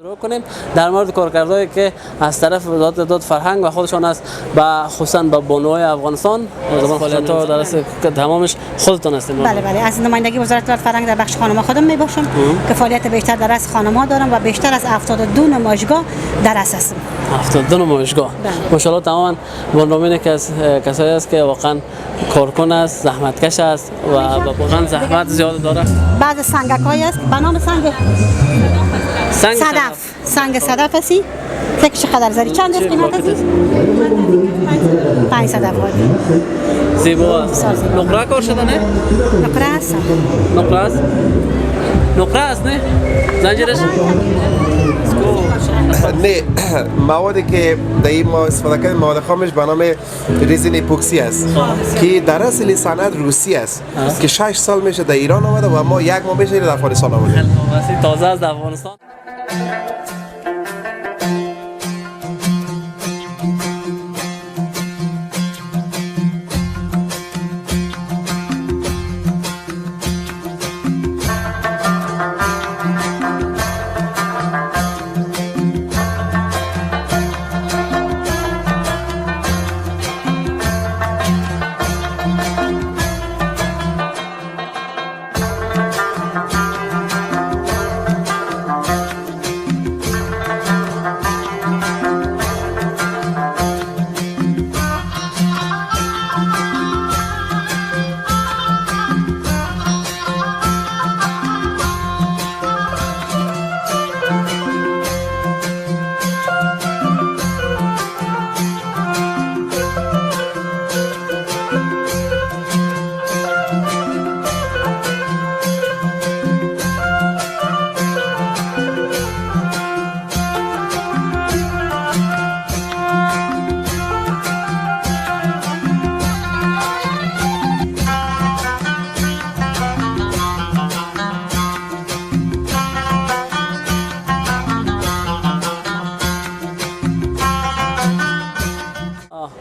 شروع کنیم در مورد کارکردهایی که از طرف وزارت داد فرهنگ و خودشان است و خصوصا به بانوهای افغانستان زبان فعالیت‌ها درس تمامش خودتون هستین. بله از نمایندگی وزارت داد فرهنگ در بخش خانم‌ها خودم میباشم که فعالیت بیشتر در از خانم‌ها دارم و بیشتر از 72 نمایشگاه در از هستم. 72 نمایشگاه. ماشاءالله تماما بانومین که از کسایی است که واقعا کارکن است، زحمتکش است و واقعا زحمت زیاد داره. بعض سنگک‌هایی است به نام سنگ صدف هستی فکر چقدر زری چند است قیمت هستی؟ 5 صدف هایی زیبا است. نقره کار شده نه؟ نقره است. نقره است نه؟ زنجیرش؟ نه موادی که در این ما استفاده کردیم مواد خامش به نام رزین اپوکسی است که در اصل صنعت روسی است که 6 سال میشه در ایران آمده و ما 1 ماه میشه در افغانستان آمده. تازه از افغانستان.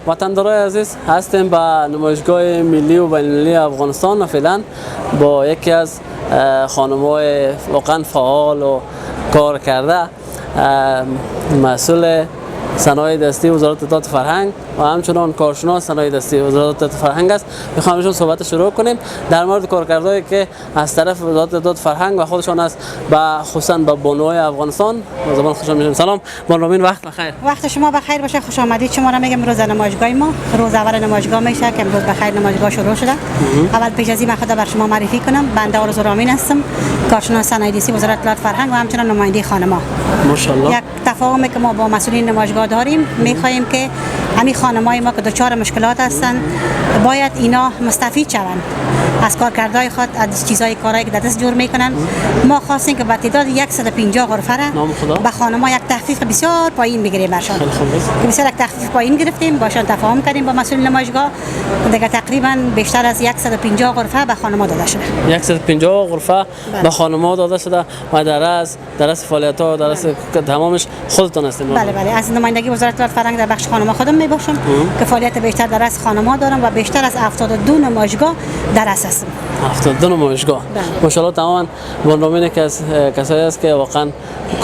وطندارای عزیز هستیم به نمایشگاه ملی و بین‌المللی افغانستان و فعلا با یکی از خانم‌های واقعا فعال و کار کرده مسئول صنایع دستی وزارت اطلاعات فرهنگ و همچنان کارشناس صنایع دستی وزارت اطلاعات فرهنگ است. می‌خوام ایشون صحبت شروع کنیم در مورد کارکردهایی که از طرف وزارت اطلاعات فرهنگ و خودشان است و خصوصا به بانوهای افغانستان و زبان خوش آمدید. سلام بانوین، وقت بخیر. وقت شما بخیر باشه، خوش آمدید. شما را میگم روز نمایشگاه ما روز اول نمایشگاه میشه که امروز بخیر نمایشگاه شروع شده. اول پیش از این خودم بر شما معرفی کنم. بنده آرزو رامین هستم، کارشناس صنایع دستی وزارت اطلاعات فرهنگ و همچنان نماینده خانم‌ها. ماشاءالله. یک تفاهمی که ما با مسئولین نمایشگاه داریم، می‌خواهیم که همین خانم‌های ما که دچار مشکلات هستند باید اینا مستفید شوند از کارکردهای خود، از چیزای کارهایی که دست جور میکنن. ما خواستیم که با تعداد 150 غرفه را به خانم‌ها یک تخفیف بسیار پایین بگیریم برشان. که بسیار یک تخفیف پایین گرفتیم، باشان تفاهم کردیم با مسئول نمایشگاه. دیگه تقریبا بیشتر از 150 غرفه به خانم‌ها داده شده. 150 غرفه به خانم‌ها داده شده و درس فعالیت‌ها درس تمامش خودتون هستین. بله از نمایندگی وزارت اطلاعات فرهنگ در بخش خانم‌ها خودم میباشم که فعالیت بیشتر در از خانم‌ها دارم و بیشتر از 72 نمایشگاه در از هستم. 72 نمایشگاه. ماشاءالله تماما بانومین که از کسایی است که واقعا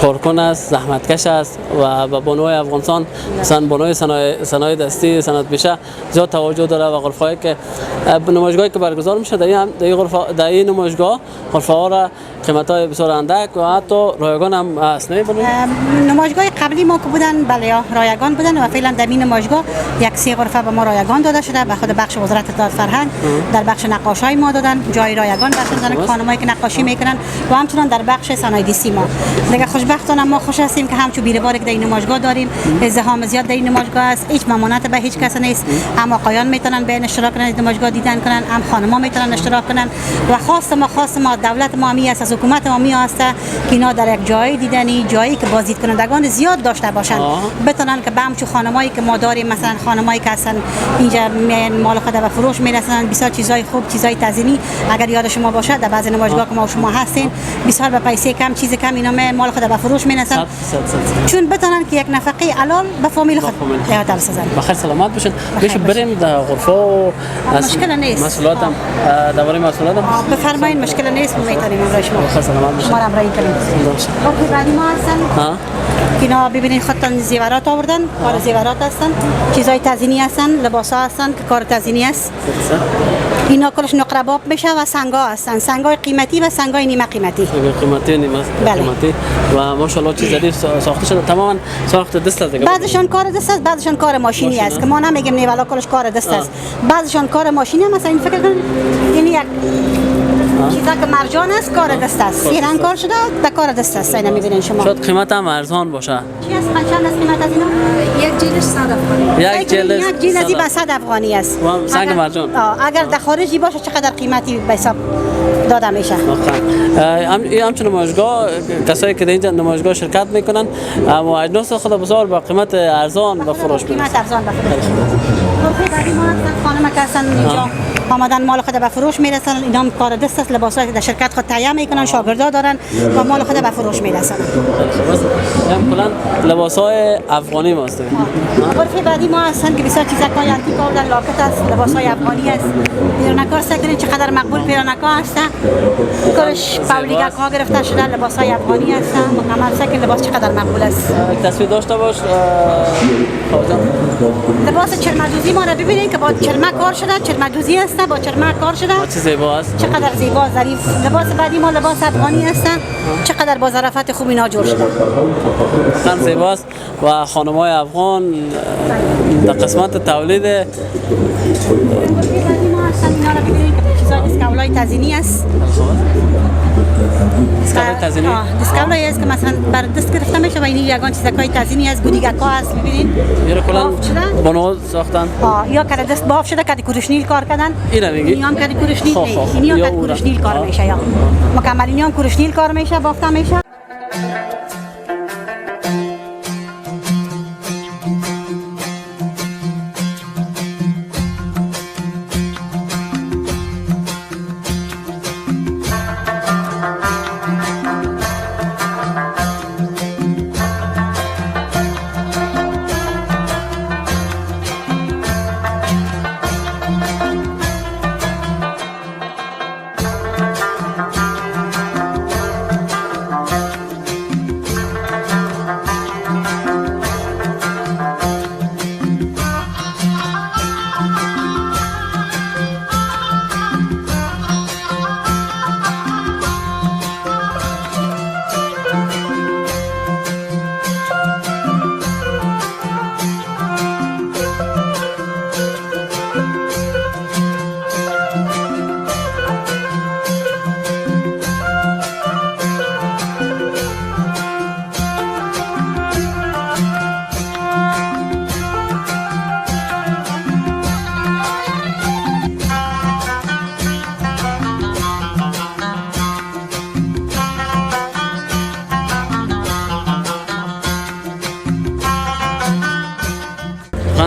کارکن است، زحمتکش است و به بانوهای افغانستان مثلا بانوی صنایع دستی صنعت پیشه زیاد توجه داره و غرفه‌ای که نمایشگاهی که برگزار میشه در این نمایشگاه غرفه‌ها را قیمت‌های بسیار اندک و حتی رایگان هم هست. نه نمایشگاه قبلی ما که بودن بله رایگان بودن و فعلا در این نمایشگاه یک 3 غرفه به ما رایگان داده شده. به خود بخش وزارت اطلاعات فرهنگ در بخش نقاشی ما دادن جای رایگان برشون خانمایی که نقاشی میکنن و همچنان در بخش صنایع دستی ما. دیگه خوشبختانه ما خوش هستیم که همچون بیرواری که در این نمایشگاه داریم، ازدحام زیاد در این نمایشگاه است، هیچ ممانعت به هیچ کس نیست. هم آقایان میتونن به اشتراک کنن، نمایشگاه دیدن کنن، هم خانم‌ها میتونن اشتراک کنن و خواست ما دولت ما می است، از حکومت ما می است که اینا در یک جای دیدنی جایی که بازدید کنندگان زیاد داشته باشن بتونن که به همچون خانمایی که ما داریم، مثلا خانمایی که هستن اینجا مال خود به فروش میرسن، بسیار چیزای خوب، چیزای تزیینی اگر یاد شما باشه در بعضی نمایشگاه که ما و شما هستین بسیار به پیسه کم چیز کم اینا مال خود به فروش می‌نسن چون بتونن که یک نفقه حلال به فامیل خود احاطه بسازن. بخیر سلامت باشین. میشه بریم در غرفه و مشکل نیست. مسئولاتم درباره مسئولاتم بفرمایید مشکل نیست میتونیم برای شما. بخیر سلامت باشین. ما را امرای کنیم. خب بعدی ما هستن. ها اینا ببینید خودتان زیورات آوردن کار زیورات هستن چیزای تزیینی هستن لباسا هستن که کار تزیینی است. اینا کلش نقرباب میشه و سنگا هستن سنگای قیمتی و سنگای نیمه قیمتی نیمه قیمتی و ماشاءالله چیز جدید ساخته شده تماما ساخت دست است. بعضشان کار دست است بعضشان کار ماشینی است که ما نمیگیم نه والا کلش کار دست است بعضشان کار ماشینی مثلا این فکر کنید این یک چیزا که مرجان است کار دست است سیران کار شده در کار دست است اینا میبینین شما شاید قیمت هم ارزان باشه. چی است چند است قیمت از اینا یک جیلش 100 افغانی یک جیل از 100 افغانی است سنگ مرجان اگر در خارجی باشه چقدر قیمتی به حساب داده میشه. همچنین نمایشگاه کسایی که در اینجا نمایشگاه شرکت میکنن و اجناس خود بسیار با قیمت ارزان به فروش میرسه. قیمت ارزان به فروش میرسه. بعدی ما خانم که هستن اینجا آمدن مال خود به فروش میرسن اینا هم کار دست است لباسایی که در شرکت خود تهیه میکنن شاگردا دارن و مال خود به فروش میرسن. هم کلا لباسای افغانی ماست. غرفه بعدی ما هستن که بسیار چیزا کای انتیک آوردن لاکت است لباسای افغانی است پیرانکار سکرین چقدر مقبول پیرانکار هستن کارش پاولیگا کا گرفته شده لباسای افغانی هستن مکمل سکر لباس چقدر مقبول است. تصویر داشته باش لباس چرمدوزی ما را ببینید که با چرمه کار شده چرمدوزی است با چرمه کار شده چه زیبا است چقدر زیبا ظریف لباس بعدی ما لباس افغانی هستن چقدر با ظرافت خوب اینا جور شده خیلی زیباست و خانم‌های افغان در قسمت تولید بعدی ما هستن اینا را ببینید که چیزای دسکاولای تزیینی است دسکاولای است که مثلا بر دست گرفته میشه و این یگان چیزای تزیینی است گودیگاکا است ببینید یه کلا بانو ساختن یا کار دست باف شده که کورشنیل کار کردن اینا میگی این هم کار کورشنیل اینی هم کورشنیل کار میشه یا مکمل اینی هم کورشنیل کار میشه بافته میشه.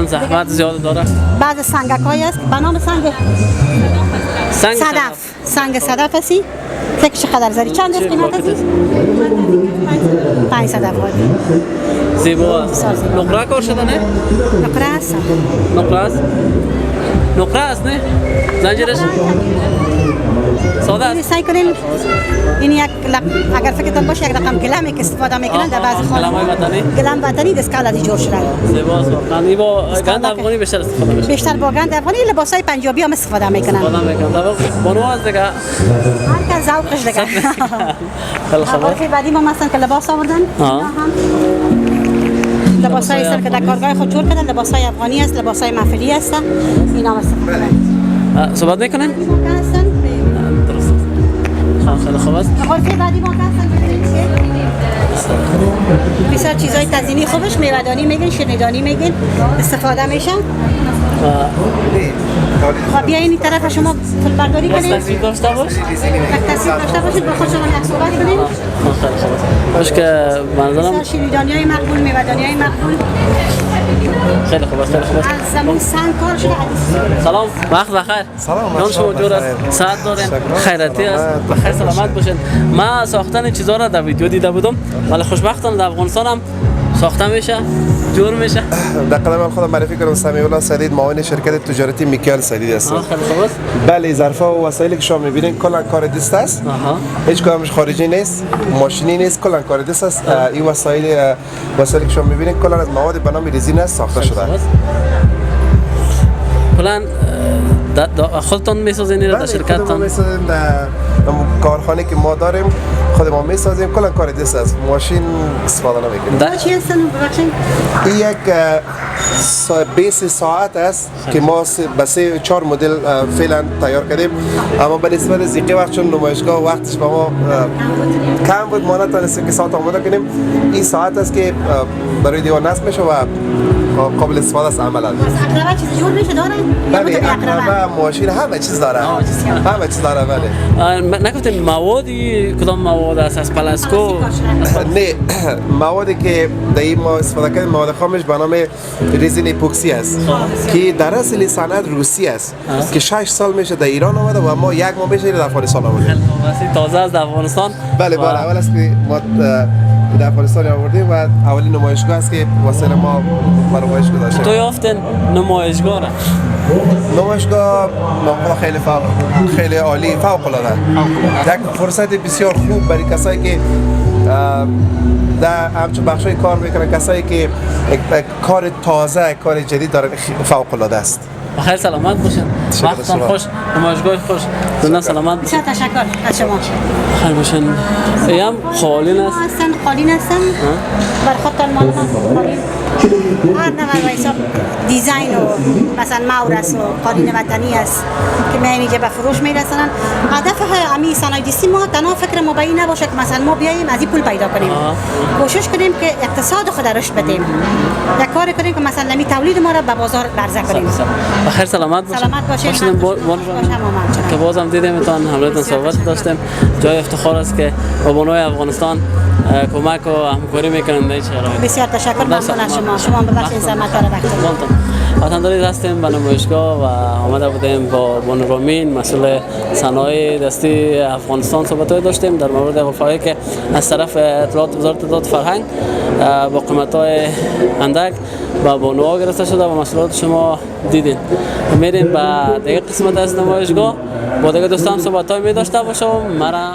زحمت زیاد داره. بعض سنگکایی است به نام سنگ صدف هستی فکر چقدر زری چند است قیمت هستی؟ 500 افغانی زیبا است. نقره کار شده نه؟ نقره است نقره است نه؟ زنجیرش ساده است. سعی کنین این یک اگر فکرتان باشه یک رقم گلمی که استفاده میکنن در بعضی خانه‌ها گلم وطنی دستکال از جور شده زیباست واقعا با گند افغانی بیشتر استفاده میشه بیشتر با گند افغانی لباسای پنجابی هم استفاده میکنن بانو از دیگه هر کس ذوقش دیگه خیلی خوب بعدی ما مثلا که لباس آوردن لباسای است که در کارگاه خود جور کردن لباسای افغانی است لباسای محفلی است اینا استفاده صحبت میکنن خیلی خوب است. غرفه بعدی ما هستن بسیار چیزای تزیینی خوبش میوه‌دانی میگن، شیرینی‌دانی میگن، استفاده میشن. و بیاین این طرف شما فیلمبرداری کنید. تصویر داشته باش. تصویر داشته باشید با خود شما یک صحبت کنید. باش که منظورم بسیار شیرینی‌دانی‌های مقبول، میوه‌دانی‌های مقبول. خیلی خوب است، خیلی خوب است. از زمان سنگ کار شده. سلام، وقت بخیر. سلام، جان شما جور است، بخیر. ساعت دارین، شکر. خیراتی است، بخیر سلامت باشین. ما ساختن چیزا را در ویدیو دیده بودم، ولی خوشبختانه در افغانستان هم ساخته میشه، جور میشه. در قدم من خودم معرفی کنم، سمیع سعید، معاون شرکت تجارتی میکیال سعید هستم. خیلی خوب است. بله، ظرفا و وسایلی که شما میبینید کلا کار دست است. هیچ کدامش خارجی نیست، ماشینی نیست، کلا کار دست است. این وسایلی که شما میبینید کلا از مواد به نام رزین است ساخته شده. کلا خودتون میسازین این در شرکتتان؟ میسازیم در کارخانه که ما داریم، خود ما میسازیم، کلا کار دست است، ماشین استفاده نمیکنیم. چی هستن ببخشید؟ این یک بیس ساعت است که ما به 3-4 مدل فعلا تیار کردیم، اما به نسبت از این وقت چون نمایشگاه وقتش به ما کم بود، ما نتونستیم که ساعت آماده کنیم. این ساعت است که برای دیوار نصب میشه و قابل استفاده است عملا. اقربه چیز جور میشه داره؟ بله، اقربه، ماشین، همه چیز داره. همه چیز داره. بله. نگفتین موادی کدام مواد است از پلاسکو؟ نه، موادی که در این ما استفاده کردیم مواد خامش به نام رزین اپوکسی است که در اصل صنعت روسی است که 6 سال میشه در ایران آمده و ما 1 ماه میشه در افغانستان آوردیم. تازه از افغانستان؟ بله، اول است که ما در افغانستان آوردیم و اولین نمایشگاه است که واسه ما نمایش گذاشته. تو یافتین نمایشگاه را؟ نمایشگاه خیلی عالی، فوق العاده. یک فرصت بسیار خوب برای کسایی که در همچون بخشای کار میکنن، کسایی که کار تازه، کار جدید دارن، فوق العاده است. بخیر سلامت باشین. وقتتان خوش، نمایشگاه خوش. دنیا سلامت. بسیار تشکر از شما. بخیر باشین. ایم خالین است. خالین هستن. بر خودتان معلوم خالین. هر نوع حساب دیزاین و مثلا مورس و قالین وطنی است که ما اینجا به فروش میرسونن. هدف امی صنایع دستی ما تنها فکر ما به این نباشه که مثلا ما بیاییم از این پول پیدا کنیم. کوشش کنیم که اقتصاد خود رشد بدیم. یک کار کنیم که مثلا نمی تولید ما را به بازار عرضه کنیم. بخیر سلامت باشین. سلامت باشین. که بازم دیدیمتان، همراهتان صحبت داشتیم. جای افتخار است که با بانوی افغانستان کمک و همکاری میکنند در این شرایط. بسیار تشکر ممنون از شما ببخشید زحمت را وقت وطنداری هستیم به نمایشگاه و آمده بودیم با بانو رامین مسئول صنایع دستی افغانستان صحبت‌های داشتیم در مورد غرفه‌ای که از طرف اطلاعات وزارت اطلاعات فرهنگ با قیمت‌های اندک با بانوها گرفته شده و مسئولات شما دیدین. میریم به دیگه قسمت از نمایشگاه با دیگه دوستان صحبت‌های می داشته باشم. مرا